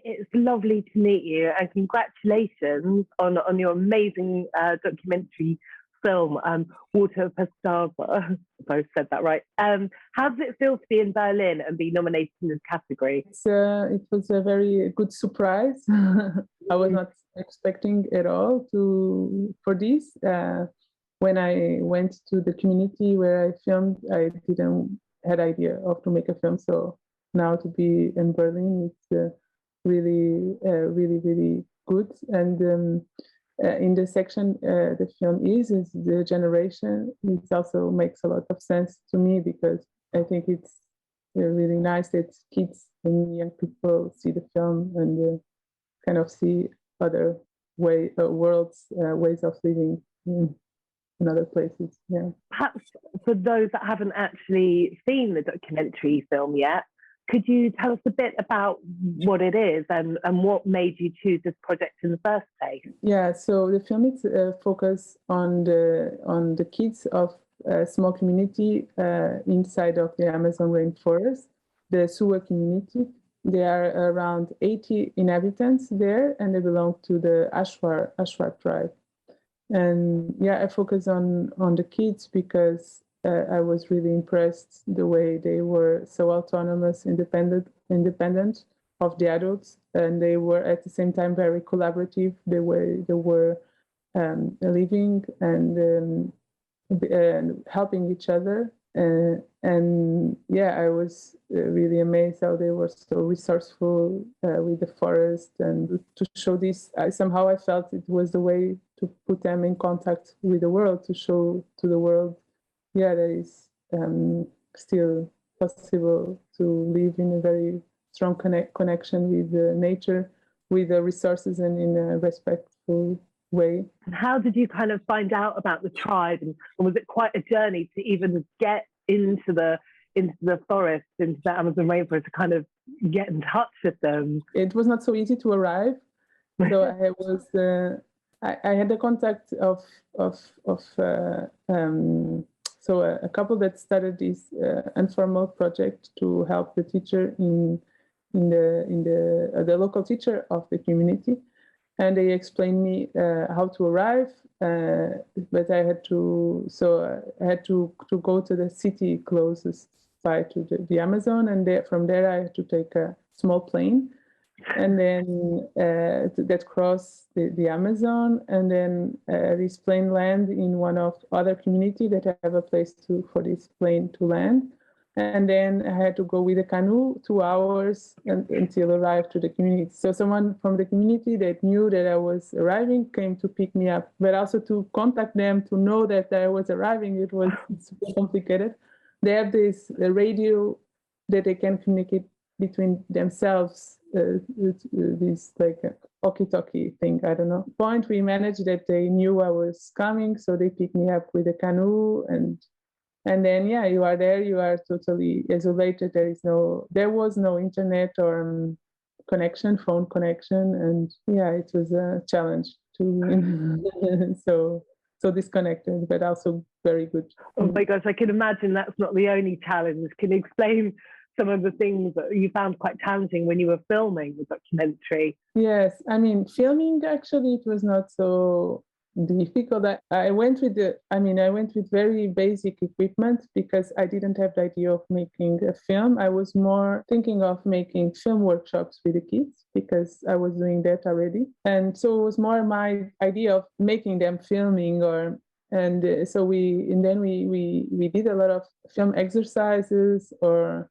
it's lovely to meet you, and congratulations on your amazing documentary film, Water of Pastaza, if I said that right. How does it feel to be in Berlin and be nominated in this category? It was a very good surprise. I was not expecting at all for this. When I went to the community where I filmed, I didn't had idea of to make a film. So now to be in Berlin, it's really, really good. And in the section the film is the generation, it also makes a lot of sense to me, because I think it's really nice that kids and young people see the film and kind of see other worlds, ways of living in other places. Yeah. Perhaps for those that haven't actually seen the documentary film yet, could you tell us a bit about what it is and what made you choose this project in the first place? Yeah, so the film is focused on the kids of a small community inside of the Amazon rainforest, the Suwa community. There are around 80 inhabitants there, and they belong to the Ashwar tribe. And yeah, I focus on the kids because I was really impressed the way they were so autonomous, independent of the adults, and they were at the same time very collaborative. The way they were living and helping each other. And yeah, I was really amazed how they were so resourceful with the forest, and to show this, somehow I felt it was the way to put them in contact with the world, to show to the world, yeah, that is still possible to live in a very strong connection with nature, with the resources, and in a respectful way. And how did you kind of find out about the tribe, and was it quite a journey to even get into the forest, into the Amazon rainforest, to kind of get in touch with them? It was not so easy to arrive. So I was I had the contact of so a couple that started this informal project to help the teacher in the local teacher of the community, and they explained me how to arrive. But I had to go to the city closest by to the Amazon, and from there I had to take a small plane, and then that cross the Amazon, and then this plane land in one of other community that have a place for this plane to land. And then I had to go with a canoe 2 hours until I arrived to the community. So someone from the community that knew that I was arriving came to pick me up, but also to contact them to know that I was arriving. It's complicated. They have this radio that they can communicate between themselves. This like a walkie-talkie thing, I don't know. Point we managed that they knew I was coming, so they picked me up with a canoe, and then yeah, you are there. You are totally isolated. There was no internet or phone connection, and yeah, it was a challenge to so disconnected, but also very good. Oh my gosh, I can imagine that's not the only challenge. Can you explain some of the things that you found quite challenging when you were filming the documentary? Yes, I mean, filming actually it was not so difficult. I went with very basic equipment because I didn't have the idea of making a film. I was more thinking of making film workshops with the kids because I was doing that already, and so it was more my idea of making them filming so we did a lot of film exercises or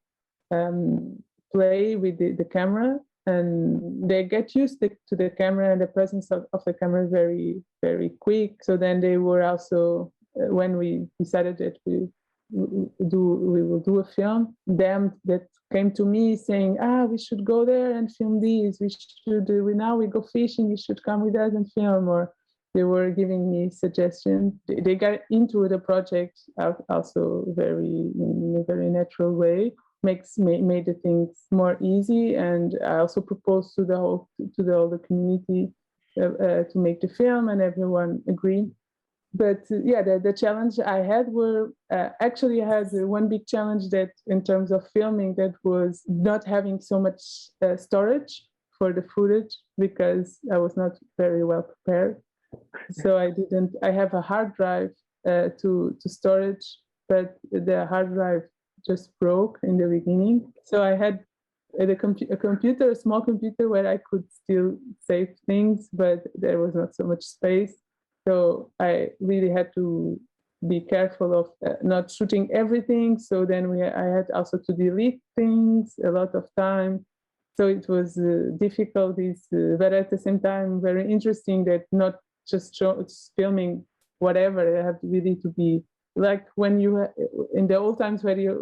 play with the camera, and they get used to the camera and the presence of the camera very, very quick. So then they were also, when we decided that we will do a film, them that came to me saying, we should go there and film these, now we go fishing, you should come with us and film, or they were giving me suggestions. They got into the project also in a very natural way. Made the things more easy, and I also proposed to the whole community to make the film, and everyone agreed. But yeah, the challenge I had actually I had one big challenge that in terms of filming, that was not having so much storage for the footage because I was not very well prepared. So I have a hard drive to storage, but the hard drive just broke in the beginning. So I had a small computer where I could still save things, but there was not so much space. So I really had to be careful of not shooting everything. So then I had also to delete things a lot of time. So it was difficulties, but at the same time, very interesting that not just filming whatever. I have really to be like when you in the old times where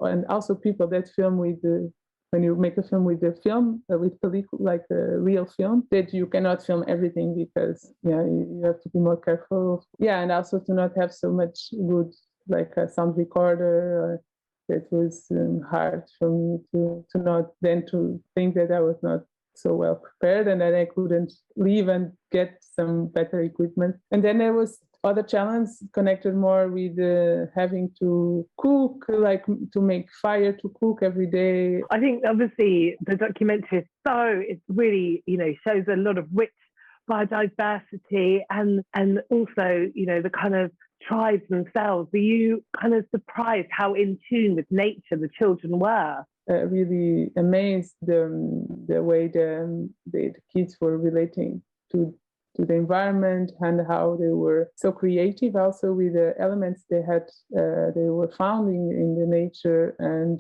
and also people that film with when you make a film with the film with like a real film, that you cannot film everything because you have to be more careful. And also to not have so much good like a sound recorder. It was hard for me to not then to think that I was not so well prepared and that I couldn't leave and get some better equipment. And then there was other challenges connected more with having to cook, like to make fire to cook every day. I think obviously the documentary it's really, shows a lot of rich biodiversity and also, the kind of tribes themselves. Were you kind of surprised how in tune with nature the children were? Really amazed the way the kids were relating to the environment and how they were so creative also with the elements they were finding in the nature. And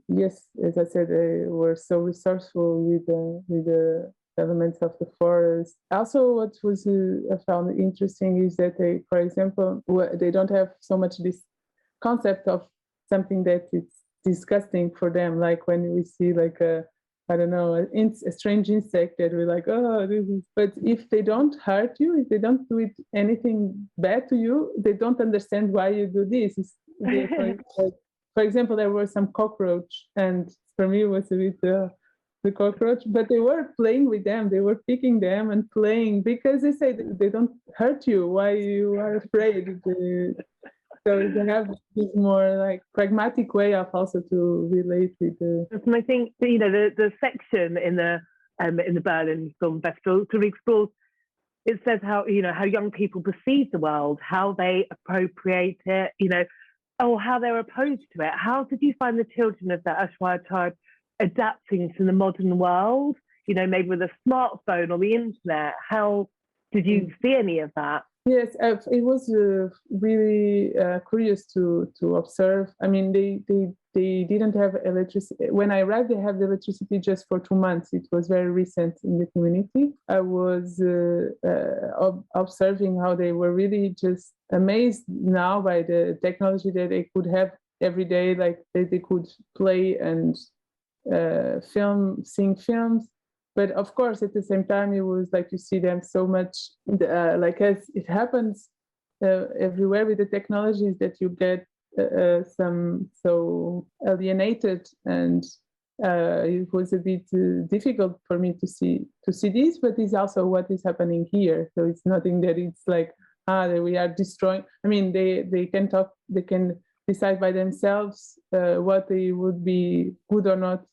yes, as I said, they were so resourceful with the elements of the forest. Also, what was I found interesting is that they, for example, they don't have so much this concept of something that it's disgusting for them, like when we see like a strange insect that we're like, oh, this is. But if they don't hurt you, if they don't do anything bad to you, they don't understand why you do this. For example, there were some cockroach, and for me it was a bit the cockroach, but they were playing with them. They were picking them and playing because they say they don't hurt you. Why you are afraid? So they have this more like pragmatic way of also to relate with the. And I think the section in the Berlin Film Festival sort of explores. It says how young people perceive the world, how they appropriate it, or how they're opposed to it. How did you find the children of the Ushuaia tribe adapting to the modern world? Maybe with a smartphone or the internet. How did you see any of that? Yes, it was really curious to observe. I mean, they didn't have electricity. When I arrived, they had electricity just for 2 months. It was very recent in the community. I was observing how they were really just amazed now by the technology that they could have every day, like they could play and sing films. But of course, at the same time, it was like you see them so much, like as it happens everywhere with the technologies, that you get some so alienated, and it was a bit difficult for me to see this. But it's also what is happening here. So it's nothing that it's like that we are destroying. I mean, they can talk, they can decide by themselves what they would be good or not.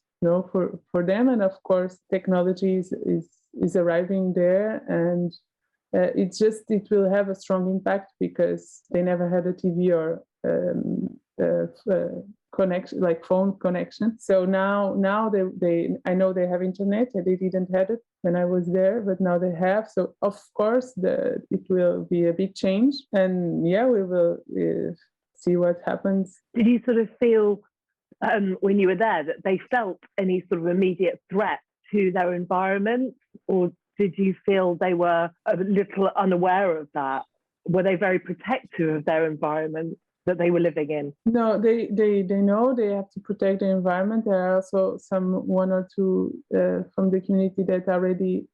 For them. And of course, technology is arriving there, and it will have a strong impact because they never had a TV or connection, like phone connection. So now I know they have internet, and they didn't have it when I was there, but now they have. So of course, it will be a big change, and we will see what happens. Did you sort of feel when you were there that they felt any sort of immediate threat to their environment, or did you feel they were a little unaware of that? Were they very protective of their environment that they were living in? No, they know they have to protect the environment. There are also one or two from the community that already,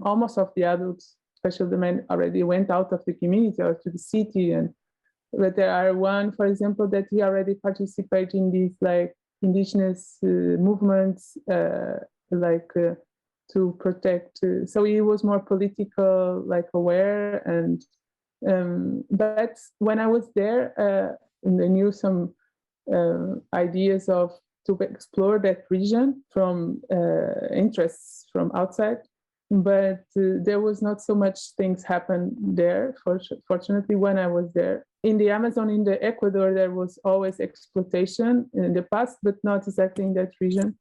almost of the adults, especially the men, already went out of the community or to the city. But there are one, for example, that he already participated in these like indigenous movements, to protect. So he was more political, like aware. And but when I was there, and I knew some ideas of to explore that region from interests from outside. But there was not so much things happen there, fortunately, when I was there. In the Amazon, in the Ecuador, there was always exploitation in the past, but not exactly in that region.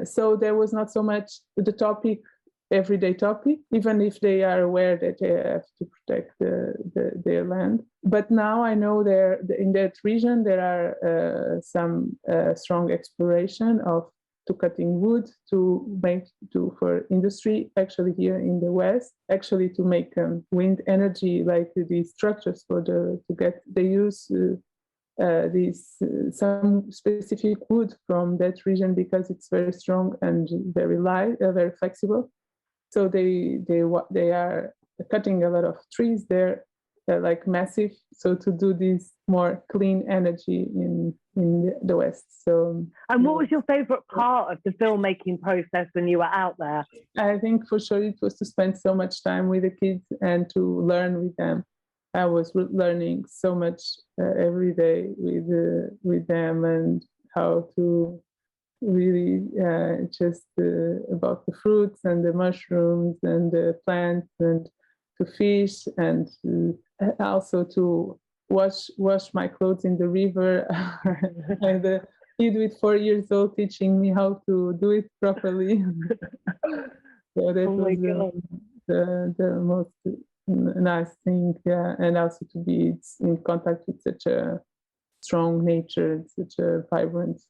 So there was not so much the topic, everyday topic, even if they are aware that they have to protect their land. But now I know in that region there are some strong exploration to cutting wood for industry, actually here in the West, actually to make wind energy, like these structures they use some specific wood from that region because it's very strong and very light, very flexible. So they are cutting a lot of trees there, like massive. So to do this more clean energy in the West. So. And what was your favorite part of the filmmaking process when you were out there? I think for sure it was to spend so much time with the kids and to learn with them. I was learning so much every day with them and how to really just about the fruits and the mushrooms and the plants and to fish and also to wash my clothes in the river. And the kid with 4 years old teaching me how to do it properly. So that was the most nice thing, yeah. And also to be in contact with such a strong nature, such a vibrant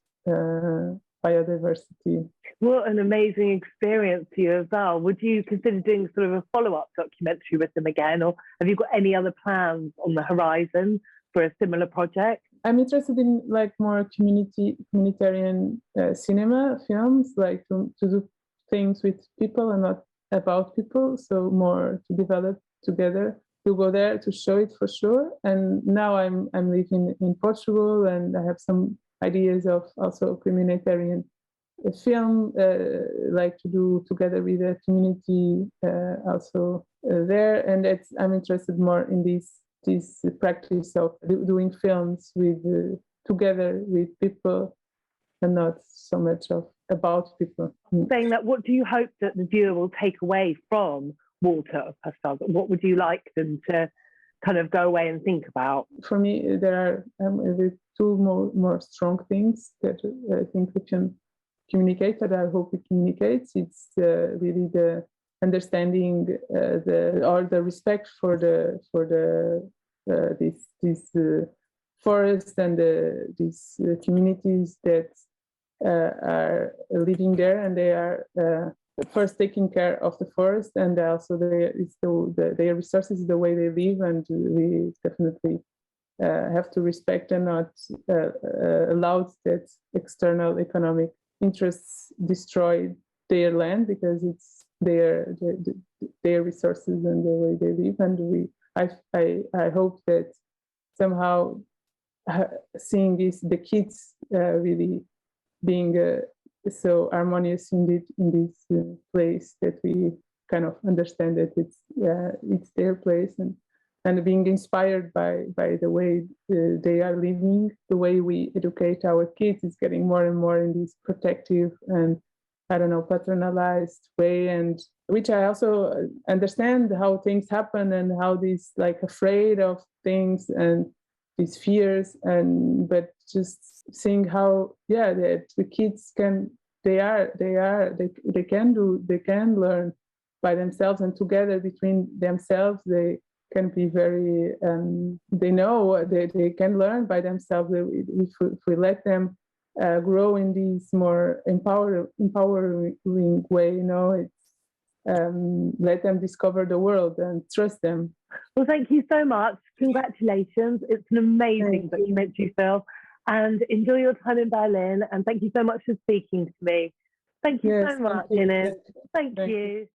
biodiversity. What an amazing experience for you as well. Would you consider doing sort of a follow-up documentary with them again, or have you got any other plans on the horizon for a similar project? I'm interested in like more communitarian cinema films, like to do things with people and not about people. So more to develop together, to go there to show it for sure. And now I'm living in Portugal, and I have some ideas of also communitarian film, like to do together with the community also there. And I'm interested more in this practice of doing films together with people and not so much about people. Saying that, what do you hope that the viewer will take away from Water of Pastaza? What would you like them to kind of go away and think about? For me, there are two more strong things that I think we can communicate, that I hope it communicates. It's really the understanding the respect for this forest and these communities that are living there, and they are first taking care of the forest, and also their resources, the way they live, and we definitely have to respect and not allow that external economic interests destroy their land, because it's their resources and the way they live. And I hope that somehow seeing the kids really being so harmonious in this place, that we kind of understand that it's their place, and being inspired by the way they are living, the way we educate our kids is getting more and more in this protective and, I don't know, paternalized way, and which I also understand how things happen and how these like afraid of things and these fears, but just seeing how that the kids can learn by themselves, and together between themselves they can be very they know they can learn by themselves if we let them grow in this more empowering way, it's let them discover the world and trust them. Well, thank you so much. Congratulations. It's an amazing documentary film, and enjoy your time in Berlin, and thank you so much for speaking to me. Thank you so much, Ines. Thank you.